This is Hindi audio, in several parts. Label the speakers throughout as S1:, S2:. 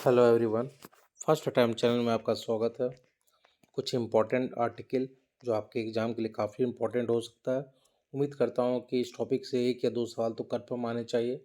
S1: Hello everyone. First time channel में आपका स्वागत है। कुछ इम्पोर्टेंट आर्टिकल जो आपके एग्ज़ाम के लिए काफ़ी इम्पोर्टेंट हो सकता है। उम्मीद करता हूँ कि इस टॉपिक से एक या दो सवाल तो कन्फर्म आने चाहिए।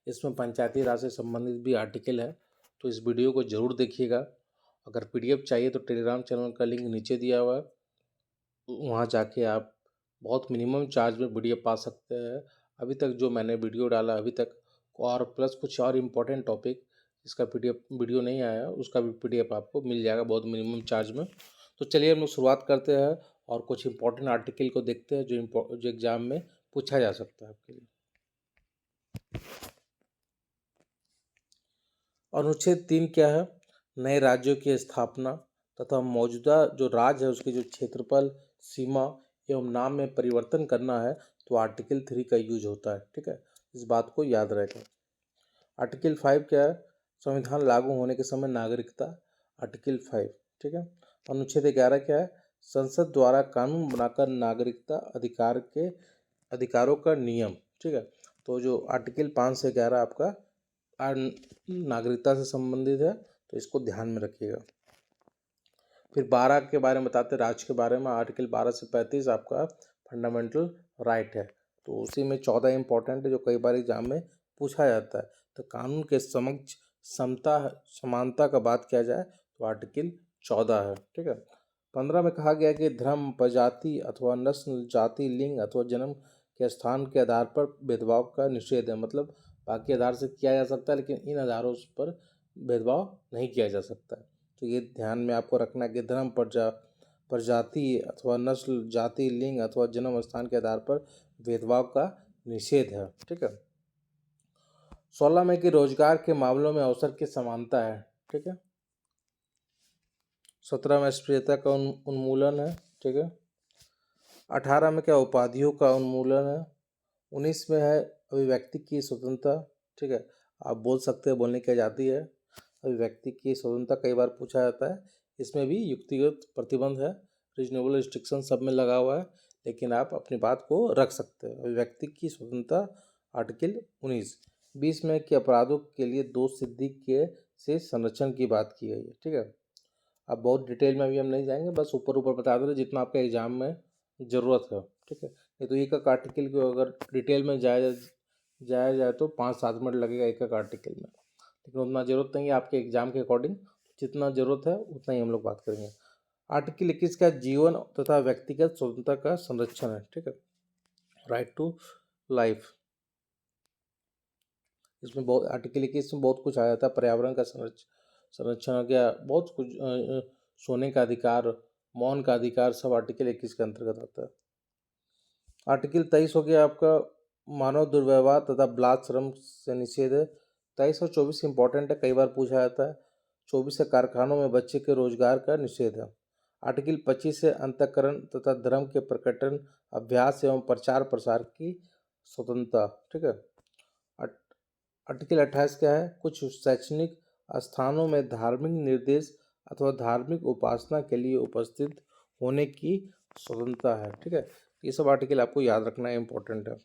S1: इसमें पंचायती राज से संबंधित भी आर्टिकल है, तो इस वीडियो को ज़रूर देखिएगा। अगर पीडीएफ चाहिए तो टेलीग्राम चैनल का लिंक नीचे दिया हुआ है, वहाँ जाके आप बहुत मिनिमम चार्ज में पीडीएफ पा सकते हैं। अभी तक जो मैंने वीडियो डाला अभी तक, और प्लस कुछ और इम्पोर्टेंट टॉपिक इसका पीडीएफ वीडियो नहीं आया, उसका भी पीडीएफ आपको मिल जाएगा बहुत मिनिमम चार्ज में। तो चलिए हम लोग शुरुआत करते हैं और कुछ इम्पोर्टेंट आर्टिकल को देखते हैं जो एग्ज़ाम में पूछा जा सकता है आपके लिए। अनुच्छेद 3 क्या है? नए राज्यों की स्थापना तथा मौजूदा जो राज्य है उसके जो क्षेत्रफल, सीमा एवं नाम में परिवर्तन करना है तो आर्टिकल 3 का यूज होता है। ठीक है, इस बात को याद रखें। आर्टिकल 5 क्या है? संविधान लागू होने के समय नागरिकता। आर्टिकल 5। ठीक है। अनुच्छेद 11 क्या है? संसद द्वारा कानून बनाकर नागरिकता अधिकारों का नियम। ठीक है, तो जो आर्टिकल 5 से 11 आपका नागरिकता से संबंधित है, तो इसको ध्यान में रखिएगा। फिर 12 के बारे में बताते हैं, राज्य के बारे में। आर्टिकल 12 से 35 आपका फंडामेंटल राइट है, तो उसी में 14 इंपॉर्टेंट है जो कई बार एग्जाम में पूछा जाता है। तो कानून के समक्ष समता समानता का बात किया जाए तो आर्टिकल 14 है। ठीक है। 15 में कहा गया कि धर्म, प्रजाति अथवा नस्ल, जाति, लिंग अथवा जन्म के स्थान के आधार पर भेदभाव का निषेध है। मतलब बाकी आधार से किया जा सकता है, लेकिन इन आधारों पर भेदभाव नहीं किया जा सकता है। तो ये ध्यान में आपको रखना है कि धर्म, प्रजाति अथवा नस्ल, जाति, लिंग अथवा जन्म स्थान के आधार पर भेदभाव का निषेध है। ठीक है। 16 में कि रोजगार के मामलों में अवसर की समानता है। ठीक है। 17 में अस्पृश्यता का उन्मूलन है। ठीक है। 18 में क्या? उपाधियों का उन्मूलन है। 19 में है अभिव्यक्ति की स्वतंत्रता। ठीक है, आप बोल सकते हैं, बोलने की आज़ादी है। अभिव्यक्ति की स्वतंत्रता कई बार पूछा जाता है, इसमें भी युक्तिगत प्रतिबंध है, रीजनेबल रिस्ट्रिक्शन सब में लगा हुआ है, लेकिन आप अपनी बात को रख सकते हैं। अभिव्यक्ति की स्वतंत्रता आर्टिकल 19। 20 में कि अपराधों के लिए दोष सिद्धि के से संरक्षण की बात की गई है। ठीक है, अब बहुत डिटेल में अभी हम नहीं जाएंगे, बस ऊपर ऊपर बता दे रहे जितना आपका एग्जाम में ज़रूरत है। ठीक है, नहीं तो एक एक आर्टिकल को अगर डिटेल में जाया जाए तो 5-7 मिनट लगेगा एक एक आर्टिकल में, लेकिन उतना ज़रूरत नहीं है। आपके एग्जाम के अकॉर्डिंग जितना ज़रूरत है उतना ही हम लोग बात करेंगे। आर्टिकल 21 का जीवन तथा व्यक्तिगत स्वतंत्रता का संरक्षण है। ठीक है, राइट टू लाइफ। इसमें बहुत आर्टिकल 21 में बहुत कुछ आ जाता है। पर्यावरण का संरक्षण हो गया, बहुत कुछ, सोने का अधिकार, मौन का अधिकार, सब आर्टिकल 21 के अंतर्गत आता है। आर्टिकल 23 हो गया आपका मानव दुर्व्यवहार तथा बाल श्रम से निषेध है। 23 और 24 इंपॉर्टेंट है, कई बार पूछा जाता है। 24 से कारखानों में बच्चे के रोजगार का निषेध है। आर्टिकल 25 से अंतःकरण तथा धर्म के प्रकटन, अभ्यास एवं प्रचार प्रसार की स्वतंत्रता। ठीक है। आर्टिकल 28 क्या है? कुछ शैक्षणिक स्थानों में धार्मिक निर्देश अथवा धार्मिक उपासना के लिए उपस्थित होने की स्वतंत्रता है। ठीक है, ये सब आर्टिकल आपको याद रखना इम्पोर्टेंट है।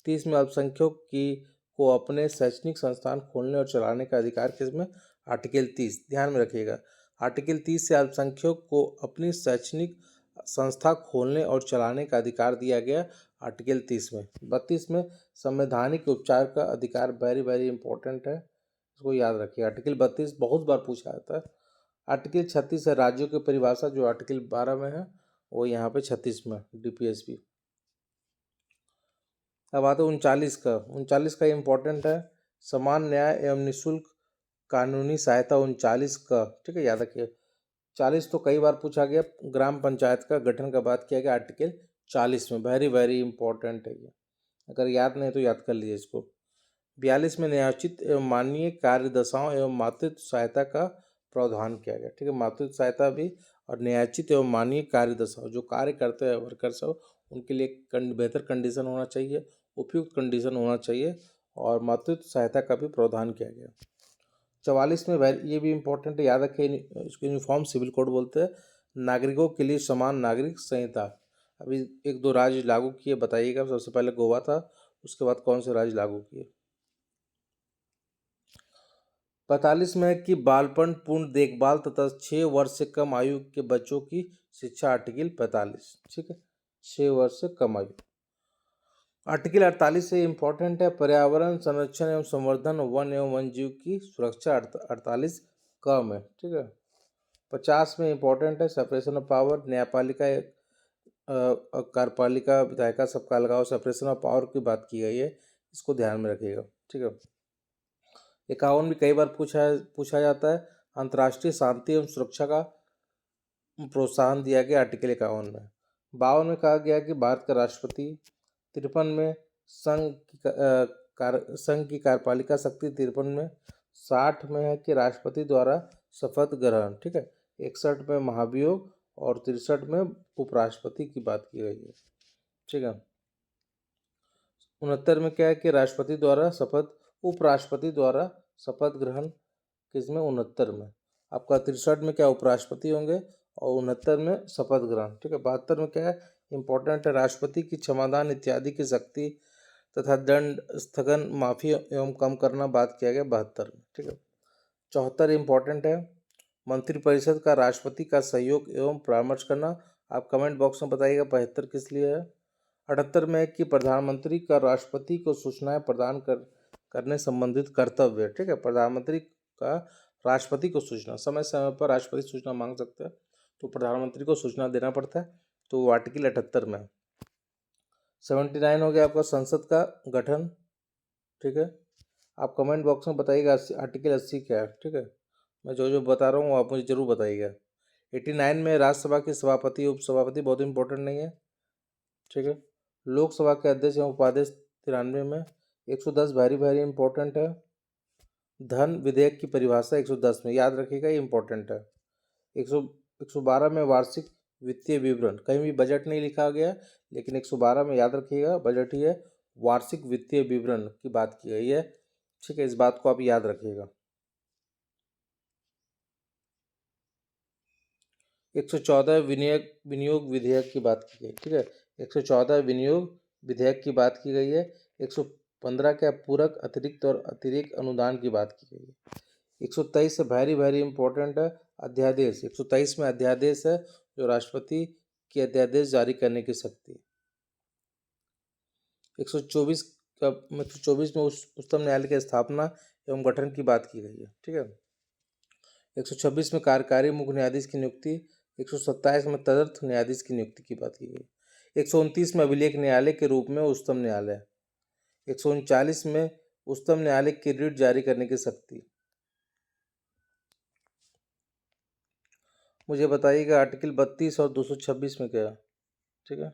S1: 30 में अल्पसंख्यकों की को अपने शैक्षणिक संस्थान खोलने और चलाने का अधिकार किसमें? आर्टिकल 30, ध्यान में रखिएगा। आर्टिकल 30 से अल्पसंख्यक को अपनी शैक्षणिक संस्था खोलने और चलाने का अधिकार दिया गया आर्टिकल 30 में। 32 में संवैधानिक उपचार का अधिकार, वेरी वेरी इंपॉर्टेंट है, इसको याद रखिए। आर्टिकल 32 बहुत बार पूछा जाता है। आर्टिकल 36 है राज्यों की परिभाषा, जो आर्टिकल 12 में है वो यहाँ पे 36 में डीपीएसपी। अब आते हैं 39 का इम्पोर्टेंट है, समान न्याय एवं निःशुल्क कानूनी सहायता 39 का। ठीक है, याद रखिए। 40 तो कई बार पूछा गया, ग्राम पंचायत का गठन का बात किया गया आर्टिकल 40 में, वेरी वेरी इंपॉर्टेंट है ये, अगर याद नहीं तो याद कर लीजिए इसको। 42 में न्यायोचित एवं मानवीय कार्यदशाओं एवं मातृत्व सहायता का प्रावधान किया गया। ठीक है, मातृत्व सहायता भी और न्यायोचित एवं मानवीय कार्यदशाओं, जो कार्य करते हैं वर्कर सब, उनके लिए बेहतर कंडीशन होना चाहिए, उपयुक्त कंडीशन होना चाहिए, और मातृत्व सहायता का भी प्रावधान किया गया। 44 में ये भी इम्पोर्टेंट है, याद रखें, इसको यूनिफॉर्म सिविल कोड बोलते हैं। नागरिकों के लिए समान नागरिक संहिता। अभी एक दो राज्य लागू किए, बताइएगा। सबसे पहले गोवा था, उसके बाद कौन से राज्य लागू किए? 45 में है कि बालपन पूर्ण देखभाल तथा 6 वर्ष से कम आयु के बच्चों की शिक्षा, आर्टिकल 45। ठीक है, 6 वर्ष से कम आयु। आर्टिकल 48 से इम्पोर्टेंट है पर्यावरण संरक्षण एवं संवर्धन, वन एवं वन जीव की सुरक्षा, 48 कम है। ठीक है, 50 में इम्पोर्टेंट है सेपरेशन ऑफ पावर, न्यायपालिका कार्यपालिका विधायिका सबका लगाव, सेपरेशन ऑफ पावर की बात की गई है, इसको ध्यान में रखिएगा। ठीक है, 51 भी कई बार पूछा जाता है, अंतर्राष्ट्रीय शांति एवं सुरक्षा का प्रोत्साहन दिया गया, आर्टिकल 51 में। 52 में कहा गया कि भारत का राष्ट्रपति, 53 में संघ की कार्यपालिका शक्ति, 53 में। 60 में है कि राष्ट्रपति द्वारा शपथ ग्रहण। ठीक है, 61 में महाभियोग और 63 में उपराष्ट्रपति की बात की गई है। ठीक है, 69 में क्या है कि राष्ट्रपति द्वारा शपथ, उपराष्ट्रपति द्वारा शपथ ग्रहण, किसमें, 69 में। आपका 63 में क्या उपराष्ट्रपति होंगे और 69 में शपथ ग्रहण। ठीक है, 72 में क्या है इंपॉर्टेंट है, राष्ट्रपति की क्षमादान इत्यादि की शक्ति तथा दंड स्थगन, माफी एवं कम करना बात किया गया 72 में। ठीक है, 74 इंपॉर्टेंट है, मंत्रिपरिषद का राष्ट्रपति का सहयोग एवं परामर्श करना। आप कमेंट बॉक्स में बताइएगा 75 किस लिए है। 78 में है कि प्रधानमंत्री का राष्ट्रपति को सूचनाएं प्रदान करने संबंधित कर्तव्य। ठीक है, प्रधानमंत्री का राष्ट्रपति को सूचना, समय समय पर राष्ट्रपति सूचना मांग सकते हैं, तो प्रधानमंत्री को सूचना देना पड़ता है, तो वो आर्टिकल 78 में है। 79 हो गया आपका संसद का गठन। ठीक है, आप कमेंट बॉक्स में बताइएगा आर्टिकल 80 क्या है। ठीक है, मैं जो जो बता रहा हूँ आप मुझे जरूर बताइएगा। 89 में राज्यसभा के सभापति, उपसभापति बहुत इंपॉर्टेंट नहीं है। ठीक है, लोकसभा के अध्यक्ष एवं उपाध्यक्ष 93 में। 110 भारी इंपॉर्टेंट है। धन विधेयक की परिभाषा 110 में, याद रखिएगा ये इंपॉर्टेंट है। 112 में वार्षिक वित्तीय विवरण, कहीं भी बजट नहीं लिखा गया, लेकिन 112 में याद रखिएगा बजट ही है, वार्षिक वित्तीय विवरण की बात की गई है। ठीक है, इस बात को आप याद रखिएगा। 114 विनियोग विधेयक की बात की गई। ठीक है, 114 विनियोग विधेयक की बात की गई है। 115 का पूरक, अतिरिक्त और अतिरिक्त अनुदान की बात की गई है। 123 से भारी इंपॉर्टेंट है, अध्यादेश। 123 में अध्यादेश है, जो राष्ट्रपति की अध्यादेश जारी करने की शक्ति। 124 में उच्चतम न्यायालय की स्थापना एवं गठन की बात की गई है। ठीक है, 126 में कार्यकारी मुख्य न्यायाधीश की नियुक्ति। 127 में तदर्थ न्यायाधीश की नियुक्ति की बात की गई। 129 में अभिलेख न्यायालय के रूप में उच्चतम न्यायालय। 139 में उच्चतम न्यायालय की रिट जारी करने की शक्ति। मुझे बताइएगा आर्टिकल 32 और 226 में क्या है। ठीक है,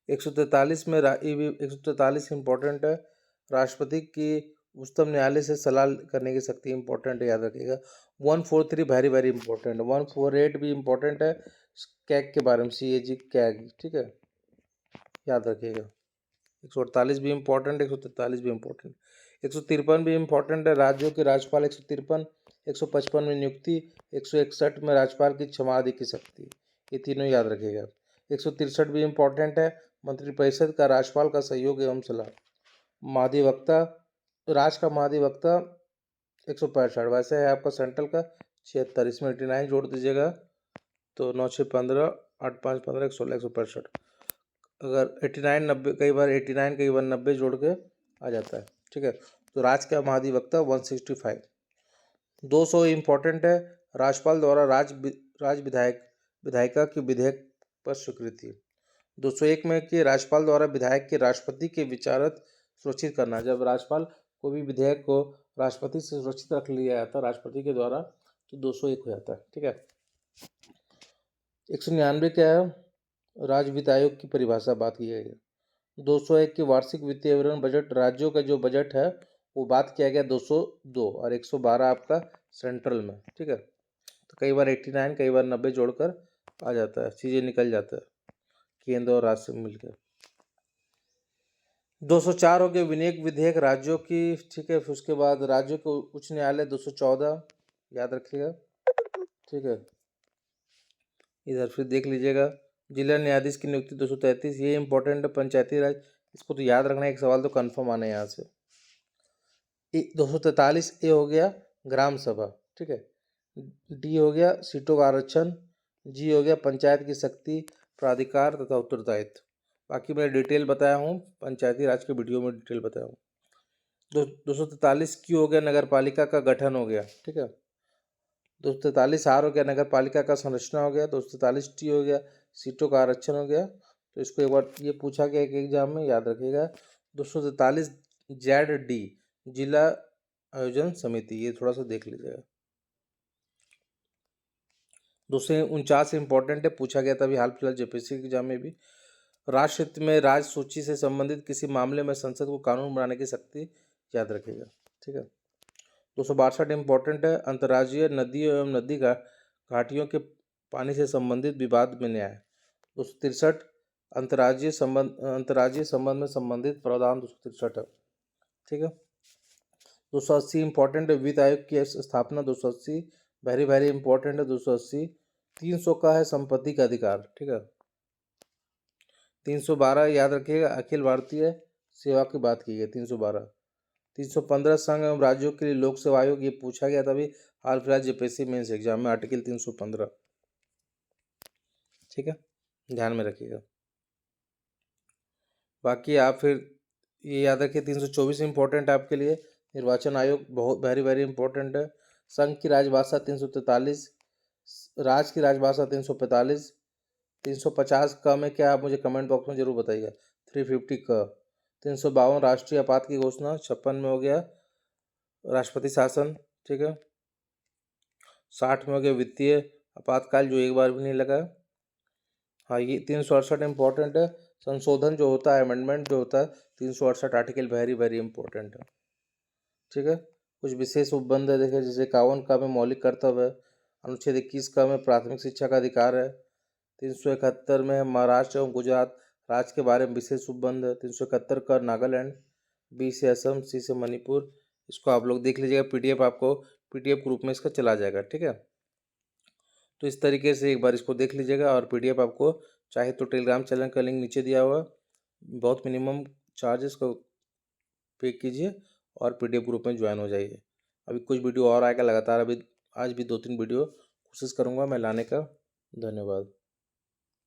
S1: 143 में 143 इंपॉर्टेंट है, राष्ट्रपति की उच्चतम न्यायालय से सलाह करने की शक्ति इंपॉर्टेंट है, याद रखिएगा। 143 भारी इंपॉर्टेंट है। 148 भी इंपॉर्टेंट है, कैग के बारे में, CAG कैग। ठीक है, याद रखिएगा। 148 भी इंपॉर्टेंट है, 143 भी इंपॉर्टेंट। 153 भी इंपॉर्टेंट है, राज्यों के राज्यपाल। 153, 155 में नियुक्ति, 161 में राज्यपाल की क्षमादि की शक्ति, ये तीनों याद रखिएगा। 163 भी इंपॉर्टेंट है, मंत्रिपरिषद का राज्यपाल का सहयोग एवं सलाह। महाधिवक्ता, राज का महाधिवक्ता 165, वैसे है आपका सेंट्रल का 76, इसमें 89 जोड़ दीजिएगा, तो 9 6 15, 8 5 15, 116, 165। अगर 89 90, कई बार 89 कई बार 90 जोड़ के आ जाता है। ठीक है, तो राज का महाधिवक्ता 165। 200 इम्पोर्टेंट है, राज्यपाल द्वारा राज्य विधायिका की विधेयक पर स्वीकृति। 201 में कि राज्यपाल द्वारा विधायक के राष्ट्रपति के विचारत सुरक्षित करना, जब राज्यपाल कोई भी विधेयक को राष्ट्रपति से सुरक्षित रख लिया जाता है राष्ट्रपति के द्वारा, तो 201 हो जाता है। ठीक है, 199 क्या है, राज्य वित्त आयोग की परिभाषा बात की गई है। 201 की वार्षिक वित्तीय विवरण, बजट, राज्यों का जो बजट है वो बात किया गया 202, और 112 आपका सेंट्रल में। ठीक है, तो कई बार 89 कई बार 90 जोड़कर आ जाता है, चीज़ें निकल जाता है केंद्र और राज्य से मिलकर। 204 हो गया विनियोग विधेयक राज्यों की। ठीक है, फिर उसके बाद राज्यों के उच्च न्यायालय 214, याद रखिएगा। ठीक है, इधर फिर देख लीजिएगा, जिला न्यायाधीश की नियुक्ति 233, ये इंपॉर्टेंट है। पंचायती राज इसको तो याद रखना है, एक सवाल तो कन्फर्म आना है यहाँ से। 243 हो गया ग्राम सभा, ठीक है। डी हो गया सीटों का आरक्षण। जी हो गया पंचायत की शक्ति, प्राधिकार तथा उत्तरदायित्व। बाकी मैं डिटेल बताया हूँ, पंचायती राज के वीडियो में डिटेल बताया हूँ। 243 क्यू हो गया नगर पालिका का गठन हो गया, ठीक है। 243 आर हो गया नगर पालिका का संरचना हो गया। 243 टी हो गया सीटों का आरक्षण हो गया। तो इसको एक बार ये पूछा गया एक एग्जाम में, याद रखिएगा। 243 जेड डी जिला आयोजन समिति, ये थोड़ा सा देख लीजिएगा। 249 इंपॉर्टेंट है, पूछा गया था अभी हाल फिलहाल जेपीएससी एग्जाम में भी। राष्ट्र हित में राज्य सूची से संबंधित किसी मामले में संसद को कानून बनाने की शक्ति, याद रखिएगा, ठीक है। 262 इंपॉर्टेंट है, अंतर्राज्यीय नदियों एवं नदी का घाटियों के पानी से संबंधित विवाद में न्याय। 263 अंतर्राज्यीय संबंध में संबंधित प्रावधान 263 है, ठीक है। 280 इंपॉर्टेंट है, वित्त आयोग की स्थापना 280 वेरी वेरी इंपॉर्टेंट है 280। 300 का है संपत्ति का अधिकार, ठीक है। 312 याद रखिएगा अखिल भारतीय सेवा की बात की गई 312। 315 संघ एवं राज्यों के लिए लोक सेवा आयोग, ये पूछा गया था अभी हाल फिलहाल जेपीएससी मेंस एग्जाम में, आर्टिकल 315, ठीक है, ध्यान में रखिएगा। बाकी आप फिर ये याद रखिए 324 इंपॉर्टेंट है आपके लिए, निर्वाचन आयोग बहुत वेरी वेरी इंपॉर्टेंट है। संघ की राजभाषा 343, राज्य की राजभाषा 345। 350 का में क्या, आप मुझे कमेंट बॉक्स में जरूर बताइएगा। 350 का। 352 राष्ट्रीय आपात की घोषणा। 56 में हो गया राष्ट्रपति शासन, ठीक है। 60 में हो गया वित्तीय आपातकाल, जो एक बार भी नहीं लगा। हाँ, ये 368 इंपॉर्टेंट है, संशोधन जो होता है, अमेंडमेंट जो होता है 368 आर्टिकल वेरी वेरी इंपॉर्टेंट है, ठीक है। कुछ विशेष उपबंध है देखे, जैसे 51 का में मौलिक कर्तव्य है। अनुच्छेद 21 का में प्राथमिक शिक्षा का अधिकार है। 371 में है महाराष्ट्र एवं गुजरात राज्य के बारे में विशेष उपबंध है। 371 का नागालैंड, बी से असम, सी से मणिपुर। इसको आप लोग देख लीजिएगा, पीडीएफ आपको पीडीएफ ग्रुप में इसका चला जाएगा, ठीक है। तो इस तरीके से एक बार इसको देख लीजिएगा, और पीडीएफ आपको चाहे तो टेलीग्राम चैनल का लिंक नीचे दिया हुआ, बहुत मिनिमम चार्जेस को पे कीजिए और पीडीएफ ग्रुप में ज्वाइन हो जाइए। अभी कुछ वीडियो और आएगा लगातार, अभी आज भी 2-3 वीडियो कोशिश करूँगा मैं लाने का। धन्यवाद।